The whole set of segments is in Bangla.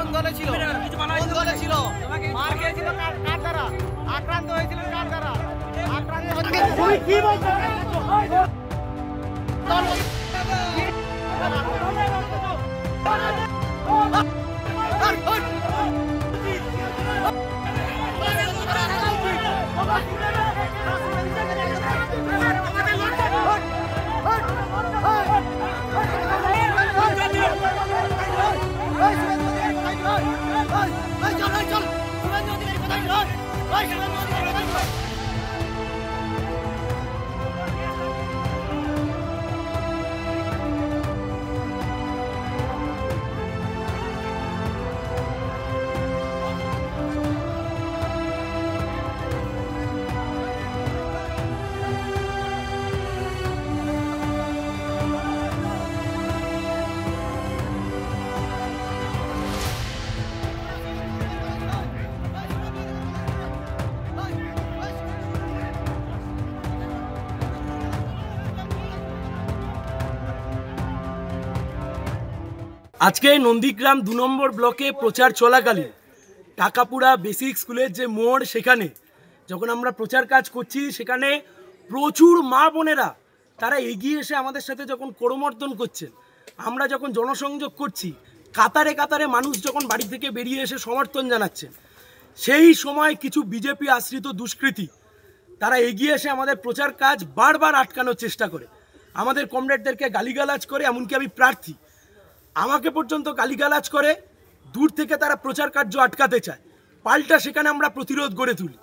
কোন দলে ছিল, কোন দলে ছিল, মার খেয়েছিল কার দ্বারা, আক্রান্ত হয়েছিল কার দ্বারা, আক্রান্ত তুমি কি বলছো? আজকে নন্দীগ্রাম ২ নম্বর ব্লকে প্রচার চলাকালীন টাকাপুরা বেসিক স্কুলের যে মোড়, সেখানে যখন আমরা প্রচার কাজ করছি, সেখানে প্রচুর মা বোনেরা তারা এগিয়ে এসে আমাদের সাথে যখন করমর্দন করছেন, আমরা যখন জনসংযোগ করছি, কাতারে কাতারে মানুষ যখন বাড়ি থেকে বেরিয়ে এসে সমর্থন জানাচ্ছেন, সেই সময় কিছু বিজেপি আশ্রিত দুষ্কৃতী তারা এগিয়ে এসে আমাদের প্রচার কাজ বারবার আটকানোর চেষ্টা করে, আমাদের কমরেডদেরকে গালিগালাজ করে, এমনকি আমি প্রার্থী আমাকে পর্যন্ত গালিগালাজ করে, দূর থেকে তারা প্রচার কার্য আটকাতে চায়। পাল্টা সেখানে আমরা প্রতিরোধ গড়ে তুলি।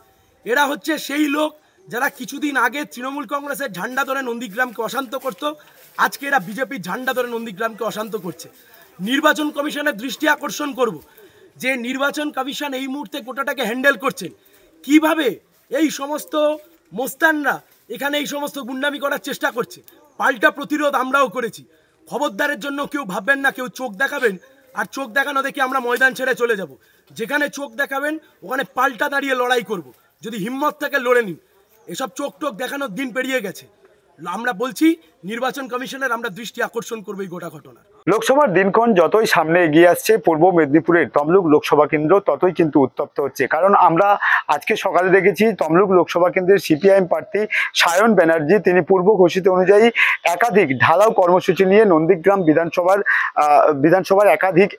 এরা হচ্ছে সেই লোক যারা কিছুদিন আগে তৃণমূল কংগ্রেসের ঝান্ডা ধরে নন্দীগ্রামকে অশান্ত করত, আজকে এরা বিজেপির ঝান্ডা ধরে নন্দীগ্রামকে অশান্ত করছে। নির্বাচন কমিশনের দৃষ্টি আকর্ষণ করব যে নির্বাচন কমিশন এই মুহূর্তে গোটাটাকে হ্যান্ডেল করছেন, কিভাবে এই সমস্ত মোস্তানরা এখানে এই সমস্ত গুন্ডামি করার চেষ্টা করছে। পাল্টা প্রতিরোধ আমরাও করেছি। খবরদারের জন্য কেউ ভাববেন না কেউ চোখ দেখাবেন আর চোখ দেখানো দেখে আমরা ময়দান ছেড়ে চলে যাব। যেখানে চোখ দেখাবেন ওখানে পাল্টা দাঁড়িয়ে লড়াই করব। যদি হিম্মত থেকে লড়ে নিন, এসব চোখ টোক দেখানোর দিন পেরিয়ে গেছে। আমরা বলছি নির্বাচন কমিশনের আমরা দৃষ্টি আকর্ষণ করবো এই গোটা ঘটনা। লোকসভার দিনক্ষণ যতই সামনে এগিয়ে আসছে, পূর্ব মেদিনীপুরের তমলুক লোকসভা কেন্দ্র ততই কিন্তু উত্তপ্ত হচ্ছে। কারণ আমরা আজকে সকালে দেখেছি তমলুক লোকসভা কেন্দ্রের সিপিআইএম প্রার্থী সায়ন ব্যানার্জি তিনি পূর্ব ঘোষিত অনুযায়ী একাধিক ঢালাও কর্মসূচি নিয়ে নন্দীগ্রাম বিধানসভার একাধিক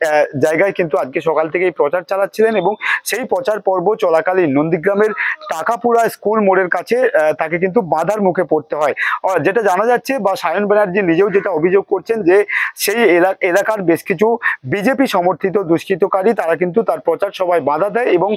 জায়গায় কিন্তু আজকে সকাল থেকেই প্রচার চালাচ্ছিলেন এবং সেই প্রচার পর্ব চলাকালীন নন্দীগ্রামের টাকাপুরা স্কুল মোড়ের কাছে তাকে কিন্তু বাধার মুখে পড়তে হয়। যেটা জানা যাচ্ছে বা সায়ন ব্যানার্জি নিজেও যেটা অভিযোগ করছেন যে সেই এলাকার বেশ কিছু বিজেপি সমর্থিত দুষ্কৃতকারী তারা কিন্তু তার প্রচার সভায় বাধা দেয় এবং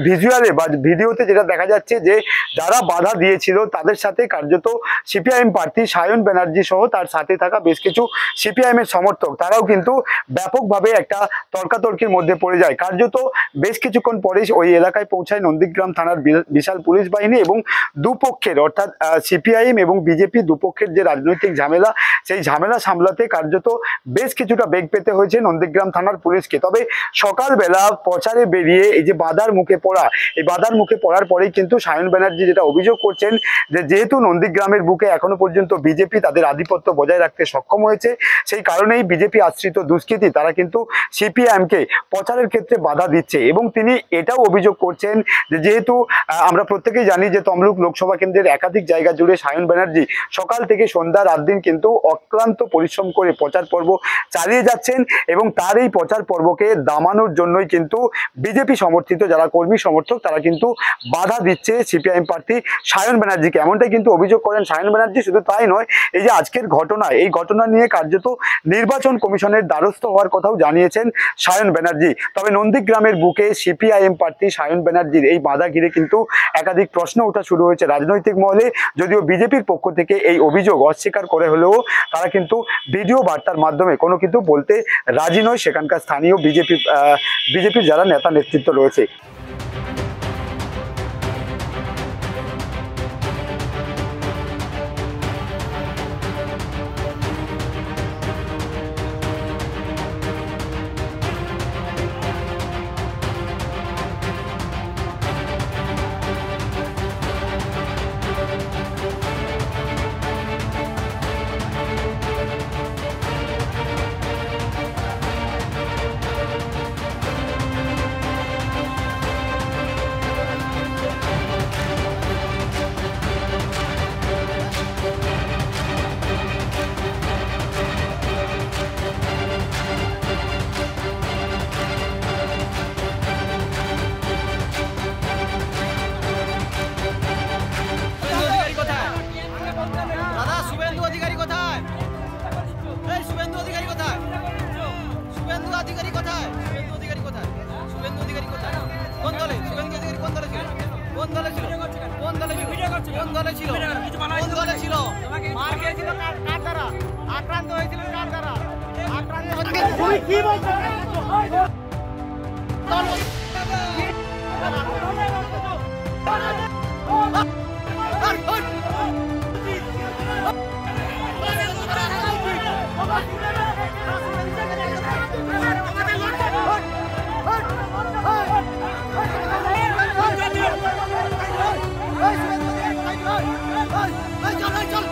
ভিজুয়ালে বা ভিডিওতে যেটা দেখা যাচ্ছে যে যারা বাধা দিয়েছিল তাদের সাথে কার্যত সিপিআইএম প্রার্থী সায়ন ব্যানার্জি সহ তার সাথে থাকা বেশ কিছু সিপিআইএম এর সমর্থক তারাও কিন্তু ব্যাপকভাবে একটা তর্কাতর্কির মধ্যে পড়ে যায়। কার্যত বেশ কিছুক্ষণ পরেই ওই এলাকায় পৌঁছায় নন্দীগ্রাম থানার বিশাল পুলিশ বাহিনী এবং দুপক্ষের অর্থাৎ সিপিআইএম এবং বিজেপি দুপক্ষের যে রাজনৈতিক ঝামেলা, সেই ঝামেলা সামলাতে কার্যত বেশ কিছুটা বেগ পেতে হয়েছে নন্দীগ্রাম থানার পুলিশকে। তবে সকালবেলা প্রচারে বেরিয়ে এই যে বাধার মুখে পড়া, এই বাধার মুখে পড়ার পরেই কিন্তু সায়ন ব্যানার্জি যেটা অভিযোগ করছেন যে যেহেতু নন্দীগ্রামের বুকে এখনো পর্যন্ত বিজেপি তাদের আধিপত্য বজায় রাখতে সক্ষম হয়েছে, সেই কারণেই বিজেপি আশ্রিত দুষ্কৃতী তারা কিন্তু সিপিআইএমকে প্রচারের ক্ষেত্রে বাধা দিচ্ছে। এবং তিনি এটাও অভিযোগ করছেন যে যেহেতু আমরা প্রত্যেকেই জানি যে তমলুক লোকসভা কেন্দ্রের একাধিক জায়গা জুড়ে সায়ন ব্যানার্জি সকাল থেকে সন্ধ্যা রাত দিন কিন্তু অক্লান্ত পরিশ্রম করে প্রচার পর্ব চালিয়ে যাচ্ছেন এবং তার এই প্রচার পর্বকে দামানোর জন্যই কিন্তু বিজেপি সমর্থিত যারা কর্মী সমর্থক তারা কিন্তু বাধা দিচ্ছে সিপিআইএম প্রার্থী সায়ন ব্যানার্জিকে, এমনটাই কিন্তু অভিযোগ করেন সায়ন ব্যানার্জি। শুধু তাই নয়, এই যে আজকের ঘটনা, এই ঘটনা নিয়ে কার্যত নির্বাচন কমিশনের দ্বারস্থ হওয়ার কথাও জানিয়েছেন সায়ন ব্যানার্জি। তবে নন্দীগ্রামের বুকে সিপিআইএম প্রার্থী সায়ন ব্যানার্জির এই বাধা ঘিরে কিন্তু একাধিক প্রশ্ন ওঠা শুরু হয়েছে রাজনৈতিক মহলে। যদিও বিজেপির পক্ষ থেকে এই অভিযোগ অস্বীকার করে হলেও তারা কিন্তু ভিডিও বার্তার মাধ্যমে কোনো কিন্তু বলতে রাজি নয় সেখানকার স্থানীয় বিজেপির যারা নেতা নেতৃত্ব রয়েছে। কোথায়? শুভেন্দু অধিকারী কোথায়? শুভেন্দু অধিকারী কোথায়? কোন দলে? শুভেন্দু অধিকারী কোন দলে ছিল? কোন দলে ছিল? কোন দলে ছিল? কোন দলে ছিল? কোন দলে ছিল? মার খেয়েছিল কার দ্বারা? আক্রান্ত হয়েছিল কার দ্বারা? আক্রান্ত কি বলছো? চল